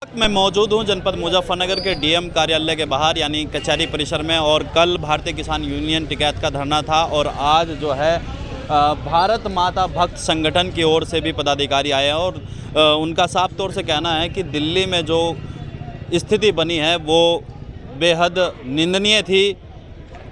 मैं मौजूद हूं जनपद मुजफ्फरनगर के डीएम कार्यालय के बाहर यानी कचहरी परिसर में। और कल भारतीय किसान यूनियन टिकैत का धरना था और आज जो है भारत माता भक्त संगठन की ओर से भी पदाधिकारी आए हैं और उनका साफ तौर से कहना है कि दिल्ली में जो स्थिति बनी है वो बेहद निंदनीय थी।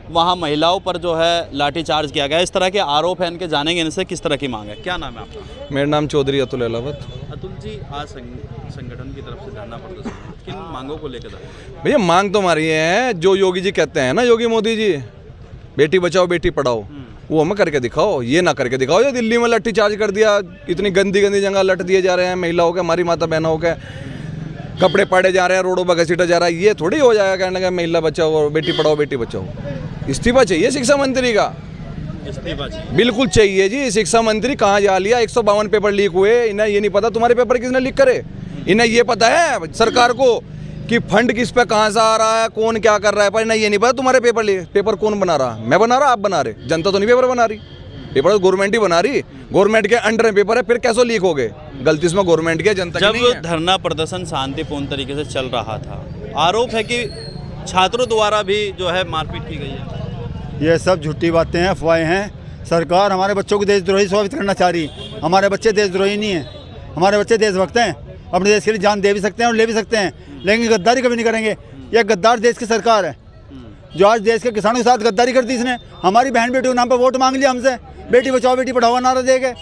वहाँ महिलाओं पर जो है लाठीचार्ज किया गया। इस तरह के आरोप हैं इनके, जानेंगे इनसे किस तरह की मांग है। क्या नाम है आपका? मेरा नाम चौधरी अतुल अहलावत। अतुल जी, आज संगठन की तरफ से धरना प्रदर्शन किन मांगों को लेकर? भैया मांग तो हमारी ये है, जो योगी जी कहते हैं ना, योगी मोदी जी, बेटी बचाओ बेटी पढ़ाओ, वो हमें करके दिखाओ। ये ना करके दिखाओ जो दिल्ली में लाठीचार्ज कर दिया, इतनी गंदी गंदी जगह लट दिए जा रहे हैं महिलाओं के, हमारी माता बहनों के कपड़े पाड़े जा रहे हैं, रोडों पर घसीटा जा रहा है। ये थोड़ी हो जाएगा कहने का महिला बचाओ और बेटी पढ़ाओ बेटी बचाओ। इस्तीफा चाहिए शिक्षा मंत्री का, इस्तीफा चाहिए, बिल्कुल चाहिए जी। शिक्षा मंत्री कहाँ जा लिया? 152 पेपर लीक हुए, इन्हें ये नहीं पता तुम्हारे पेपर किसने लीक करे? इन्हें ये पता है सरकार को कि फंड किस पे कहाँ से आ रहा है, कौन क्या कर रहा है, पर इन्हें ये नहीं पता तुम्हारे पेपर कौन बना रहा? मैं बना रहा, आप बना रहे, जनता तो नहीं पेपर बना रही। पेपर तो गवर्नमेंट ही बना रही, गवर्नमेंट के अंडर में पेपर है, फिर कैसे लीक हो गए? गलती इसमें गवर्नमेंट की, जनता की नहीं है। जब धरना प्रदर्शन शांतिपूर्ण तरीके से चल रहा था, आरोप है कि छात्रों द्वारा भी जो है मारपीट की गई है। ये सब झूठी बातें हैं, अफवाहें हैं। सरकार हमारे बच्चों को देशद्रोही साबित करना चाह रही। हमारे बच्चे देशद्रोही नहीं हैं, हमारे बच्चे देशभक्त हैं। अपने देश के लिए जान दे भी सकते हैं और ले भी सकते हैं, लेकिन गद्दारी कभी नहीं करेंगे। यह गद्दार देश की सरकार है जो आज देश के किसानों के साथ गद्दारी करती। इसने हमारी बहन बेटियों के नाम पर वोट मांग लिया हमसे, बेटी बचाओ बेटी पढ़ाओ नारा देके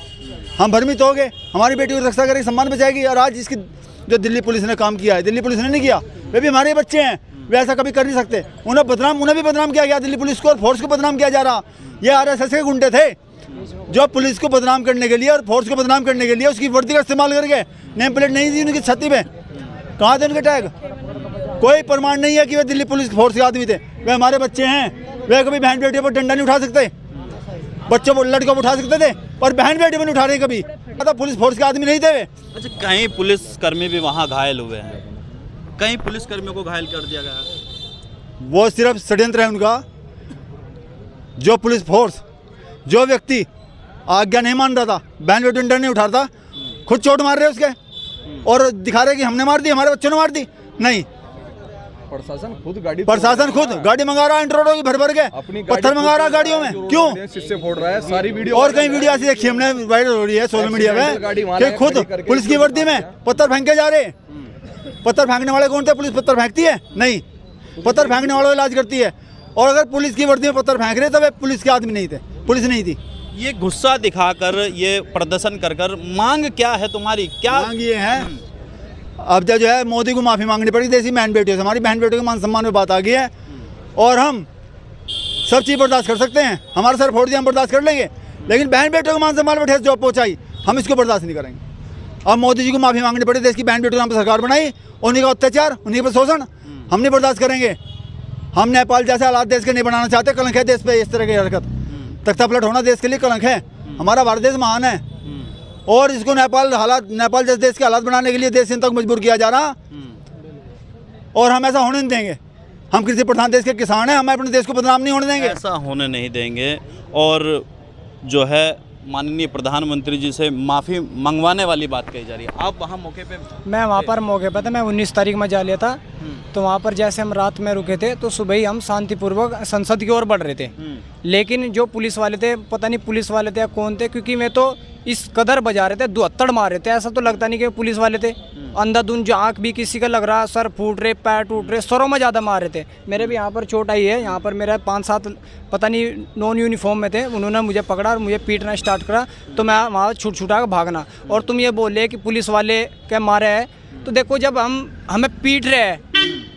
हम भ्रमित हो गए। हमारी बेटी को रक्षा करेगी, सम्मान बचाएगी। और आज इसकी जो दिल्ली पुलिस ने काम किया है, दिल्ली पुलिस ने नहीं किया, वे भी हमारे बच्चे हैं, वे ऐसा कभी कर नहीं सकते। उन्हें भी बदनाम किया गया, दिल्ली पुलिस को और फोर्स को बदनाम किया जा रहा। ये आरएसएस के गुंडे थे जो पुलिस को बदनाम करने के लिए और फोर्स को बदनाम करने के लिए उसकी वर्दी का इस्तेमाल करके, नेम प्लेट नहीं थी उनकी छाती पे, कहाँ थे उनके टैग? कोई प्रमाण नहीं है कि वे दिल्ली पुलिस फोर्स के आदमी थे। वे हमारे बच्चे हैं, वे कभी बहन बेटियों पर डंडा नहीं उठा सकते। बच्चों को लड़कों को उठा सकते थे और बहन बेटी पर नहीं उठा रहे कभी। तो पुलिस फोर्स के आदमी नहीं थे वे। अच्छा, कई पुलिसकर्मी भी वहाँ घायल हुए हैं, कई पुलिसकर्मियों को घायल कर दिया गया है। वो सिर्फ षड्यंत्र है उनका। जो पुलिस फोर्स, जो व्यक्ति आज्ञा नहीं मान रहा था, बहन बेटी डंडा नहीं उठा रहा था, खुद चोट मार रहे उसके और दिखा रहे कि हमने मार दी, हमारे बच्चों ने मार दी। नहीं, प्रशासन खुद गाड़ी मंगा रहा है, इंट्रोडो की भर भर के पत्थर मंगा रहा है गाड़ियों में। क्यों? शीशे फोड़ रहा है, सारी वीडियो और कई वीडियो ऐसी देखी हमने, वायरल हो रही है सोशल मीडिया पे, खुद पुलिस की वर्दी में पत्थर फेंके जा रहे। पत्थर फेंकने वाले कौन थे? पुलिस पत्थर फेंकती है? नहीं, पत्थर फेंकने वालों इलाज करती है। और अगर पुलिस की वर्दी में पत्थर फेंक रहे तो वे पुलिस के आदमी नहीं थे, पुलिस नहीं थी। ये गुस्सा दिखाकर, ये प्रदर्शन कर मांग क्या है तुम्हारी? क्या मांग ये है, अब जो है मोदी को माफ़ी मांगनी पड़ेगी देसी बहन बेटियों से। हमारी बहन बेटियों के मान सम्मान में बात आ गई है और हम सब चीज़ बर्दाश्त कर सकते हैं। हमारा सर फोड़ दिया, हम बर्दाश्त कर लेंगे, लेकिन बहन बेटियों के मान सम्मान में ठेस जो पहुँचाई, हम इसको बर्दाश्त नहीं करेंगे। अब मोदी जी को माफ़ी मांगनी पड़ी, देश की बहन बेटियों के नाम पर सरकार बनाई, उन्हीं का अत्याचार, उन्हीं पर शोषण हम नहीं बर्दाश्त करेंगे। हम नेपाल जैसे हालात देश के नहीं बनाना चाहते। कलंक है देश पे इस तरह की हरकत, तख्ता पलट होना देश के लिए कलंक है। हमारा भारत देश महान है और इसको नेपाल जैसे देश के हालात बनाने के लिए देश तक मजबूर किया जा रहा और हम ऐसा होने नहीं देंगे। हम कृषि प्रधान देश के किसान हैं, हम अपने देश को बदनाम नहीं होने देंगे, ऐसा होने नहीं देंगे। और जो है माननीय प्रधानमंत्री जी से माफ़ी मंगवाने वाली बात कही जा रही है। आप वहाँ मौके पे? मैं वहाँ पर मौके पर था, मैं 19 तारीख में जा लिया था। तो वहाँ पर जैसे हम रात में रुके थे तो सुबह ही हम शांतिपूर्वक संसद की ओर बढ़ रहे थे। लेकिन जो पुलिस वाले थे, पता नहीं पुलिस वाले थे या कौन थे, क्योंकि मैं तो इस कदर बजा रहे थे, दुहत्तड़ मार रहे थे, ऐसा तो लगता नहीं कि पुलिस वाले थे। अंधाधुंध जो आँख भी किसी का लग रहा, सर फूट रहे, पैर टूट रहे, सरों में ज़्यादा मार रहे थे। मेरे भी यहाँ पर चोट आई है, यहाँ पर मेरा 5-7 पता नहीं नॉन यूनिफॉर्म में थे, उन्होंने मुझे पकड़ा और मुझे पीटना स्टार्ट करा। तो मैं वहाँ छुटा कर भागना। और तुम ये बोल रहे कि पुलिस वाले क्या मारे हैं, तो देखो जब हमें पीट रहे हैं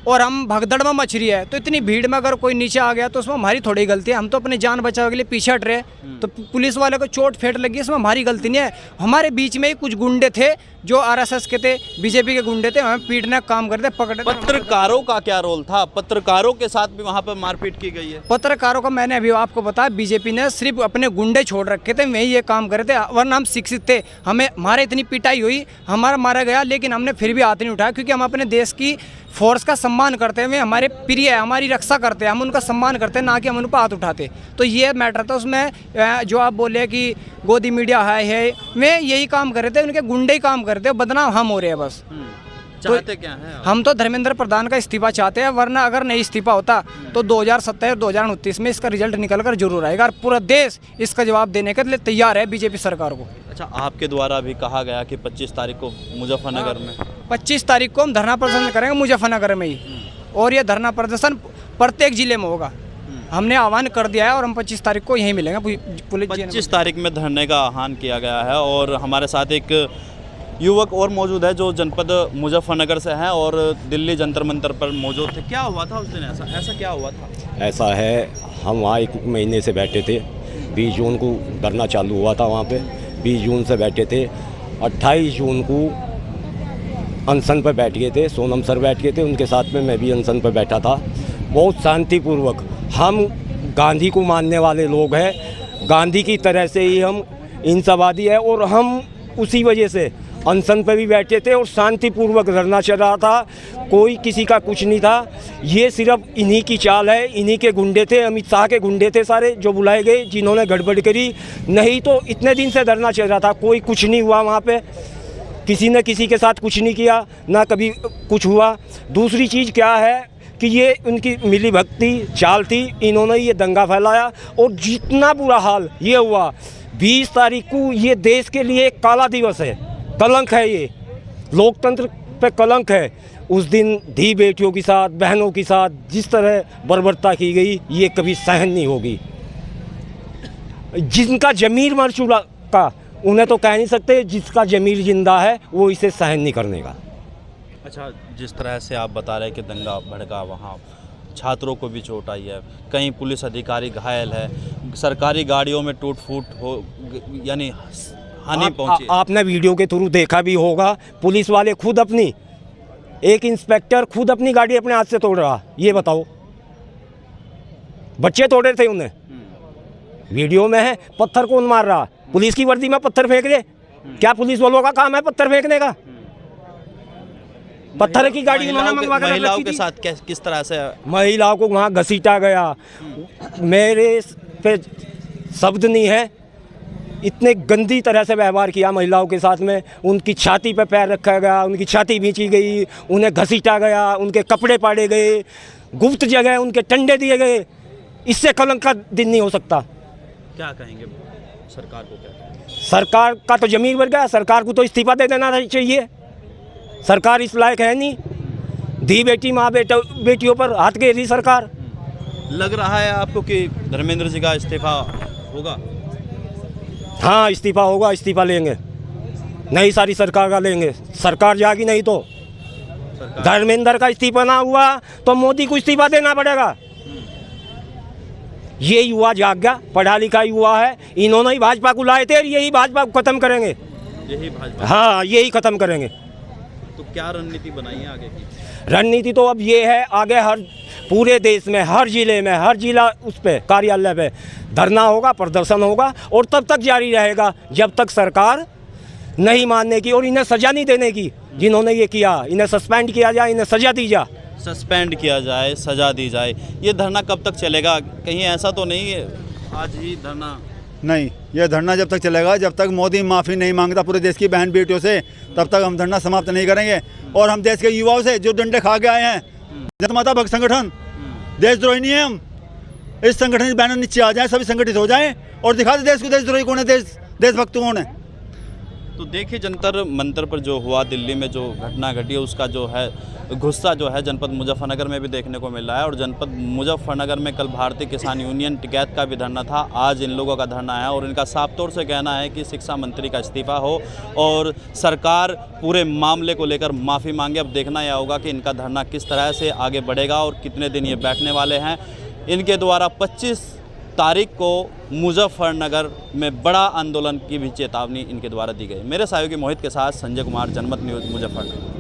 और हम भगदड़ में मच रही है, तो इतनी भीड़ में अगर कोई नीचे आ गया तो उसमें हमारी थोड़ी गलती है। हम तो अपनी जान बचाव के लिए पीछे हट रहे हैं, तो पुलिस वाले को चोट फेंट लगी, इसमें हमारी गलती नहीं है। हमारे बीच में ही कुछ गुंडे थे जो आरएसएस के थे, बीजेपी के गुंडे थे, हमें पीटने का काम करते, पकड़े। पत्रकारों का क्या रोल था? पत्रकारों के साथ भी वहाँ पर मारपीट की गई है। पत्रकारों का मैंने अभी आपको बताया, बीजेपी ने सिर्फ अपने गुंडे छोड़ रखे थे, वही ये काम कर रहे थे, वरना हम शिक्षित थे। हमारे इतनी पिटाई हुई, हमारा मारा गया, लेकिन हमने फिर भी हाथ नहीं उठाया, क्योंकि हम अपने देश की फोर्स का सम्मान करते हैं, वे हमारे प्रिय है, हमारी रक्षा करते हैं, हम उनका सम्मान करते हैं, ना कि हम उन पर हाथ उठाते। तो ये मैटर था उसमें। जो आप बोले कि गोदी मीडिया है वे यही काम कर रहे थे, उनके गुंडे ही काम करते हैं, बदनाम हम हो रहे हैं बस। चाहते क्या है आप? हम तो धर्मेंद्र प्रधान का इस्तीफा चाहते हैं, वरना अगर नहीं इस्तीफा होता तो 2027-2029 में इसका रिजल्ट निकल कर जरूर आएगा और पूरा देश इसका जवाब देने के लिए तैयार है बीजेपी सरकार को। अच्छा, आपके द्वारा भी कहा गया कि 25 तारीख को मुजफ्फरनगर में 25 तारीख को हम धरना प्रदर्शन करेंगे मुजफ्फरनगर में ही, और ये धरना प्रदर्शन प्रत्येक जिले में होगा। हमने आह्वान कर दिया है और हम 25 तारीख को यहीं मिलेंगे पुलिस। 25 तारीख में धरने का आह्वान किया गया है और हमारे साथ एक युवक और मौजूद है जो जनपद मुजफ्फरनगर से हैं और दिल्ली जंतर मंतर पर मौजूद थे। क्या हुआ था उस दिन? ऐसा क्या हुआ था? ऐसा है, हम वहाँ 1 महीने से बैठे थे। 20 जून को धरना चालू हुआ था वहाँ पे, 20 जून से बैठे थे। 28 जून को अनशन पर बैठ गए थे, सोनम सर बैठ गए थे, उनके साथ में मैं भी अनशन पर बैठा था। बहुत शांतिपूर्वक, हम गांधी को मानने वाले लोग हैं, गांधी की तरह से ही हम इंसावादी है और हम उसी वजह से अनशन पे भी बैठे थे और शांतिपूर्वक धरना चल रहा था। कोई किसी का कुछ नहीं था। ये सिर्फ इन्हीं की चाल है, इन्हीं के गुंडे थे, अमित शाह के गुंडे थे सारे जो बुलाए गए, जिन्होंने गड़बड़ करी। नहीं तो इतने दिन से धरना चल रहा था, कोई कुछ नहीं हुआ वहाँ पे, किसी ने किसी के साथ कुछ नहीं किया, ना कभी कुछ हुआ। दूसरी चीज़ क्या है कि ये उनकी मिली भक्ति चाल थी, इन्होंने ये दंगा फैलाया और जितना बुरा हाल ये हुआ। 20 तारीख को ये देश के लिए एक काला दिवस है, कलंक है, ये लोकतंत्र पे कलंक है। उस दिन धी बेटियों के साथ, बहनों के साथ जिस तरह बर्बरता की गई, ये कभी सहन नहीं होगी। जिनका जमीर मर चुका उन्हें तो कह नहीं सकते, जिसका जमीर जिंदा है वो इसे सहन नहीं करने का। अच्छा, जिस तरह से आप बता रहे हैं कि दंगा भड़का, वहाँ छात्रों को भी चोट आई है, कहीं पुलिस अधिकारी घायल है, सरकारी गाड़ियों में टूट फूट हो, यानी हानि पहुंची। आपने वीडियो के थ्रू देखा भी होगा, पुलिस वाले खुद अपनी, एक इंस्पेक्टर खुद अपनी गाड़ी अपने हाथ से तोड़ रहा। ये बताओ, बच्चे तोड़े थे उन्हें, वीडियो में है। पत्थर कौन मार रहा? पुलिस की वर्दी में पत्थर फेंक दे? क्या पुलिस वालों का काम है पत्थर फेंकने का? पत्थर की गाड़ी उन्होंने मंगवा कर महिलाओं के साथ किस तरह से? महिलाओं को वहाँ घसीटा गया। मेरे पे शब्द नहीं है, इतने गंदी तरह से व्यवहार किया महिलाओं के साथ में। उनकी छाती पे पैर रखा गया, उनकी छाती भींची गई, उन्हें घसीटा गया, उनके कपड़े पाड़े गए, गुप्त जगह उनके टंडे दिए गए। इससे कलंक का दिन नहीं हो सकता। क्या कहेंगे सरकार को? क्या सरकार का तो जमीर बढ़ गया, सरकार को तो इस्तीफा दे देना चाहिए। सरकार इस लायक है नहीं, धी बेटी माँ बेटियों पर हाथ गेरी सरकार। लग रहा है आपको कि धर्मेंद्र जी का इस्तीफा होगा? हाँ, इस्तीफा होगा, इस्तीफा लेंगे, नई सारी सरकार का लेंगे। सरकार जाएगी नहीं तो धर्मेंद्र का इस्तीफा ना हुआ तो मोदी को इस्तीफा देना पड़ेगा। ये युवा जाग गया, पढ़ा लिखा युवा है, इन्होंने ही भाजपा को लाए थे और यही भाजपा को खत्म करेंगे। यही भाजपा? हाँ, यही खत्म करेंगे। तो क्या रणनीति बनाई है आगे की? रणनीति तो अब ये है, आगे हर पूरे देश में हर जिले में, हर जिला उस पे कार्यालय पे धरना होगा, प्रदर्शन होगा और तब तक जारी रहेगा जब तक सरकार नहीं मानने की और इन्हें सजा नहीं देने की। जिन्होंने ये किया इन्हें सस्पेंड किया जाए, इन्हें सजा दी जाए, सस्पेंड किया जाए, सजा दी जाए। ये धरना कब तक चलेगा? कहीं ऐसा तो नहीं है आज ही धरना? नहीं, ये धरना जब तक चलेगा, जब तक मोदी माफ़ी नहीं मांगता पूरे देश की बहन बेटियों से, तब तक हम धरना समाप्त नहीं करेंगे। और हम देश के युवाओं से जो डंडे खा के आए हैं, जनता माता भक्त संगठन, देशद्रोही नहीं है हम। इस संगठन के बैनर नीचे आ जाए, सभी संगठित हो जाएं और दिखा दे देश को देशद्रोही कौन है, देशभक्त कौन है। तो देखिए, जंतर मंतर पर जो हुआ, दिल्ली में जो घटना घटी, उसका जो है गुस्सा जो है जनपद मुजफ्फरनगर में भी देखने को मिल रहा है। और जनपद मुजफ्फरनगर में कल भारतीय किसान यूनियन टिकैत का भी धरना था, आज इन लोगों का धरना है और इनका साफ तौर से कहना है कि शिक्षा मंत्री का इस्तीफा हो और सरकार पूरे मामले को लेकर माफ़ी मांगे। अब देखना यह होगा कि इनका धरना किस तरह से आगे बढ़ेगा और कितने दिन ये बैठने वाले हैं। इनके द्वारा 25 तारीख को मुजफ्फरनगर में बड़ा आंदोलन की भी चेतावनी इनके द्वारा दी गई। मेरे सहयोगी मोहित के साथ संजय कुमार, जनमत न्यूज़, मुजफ्फरनगर।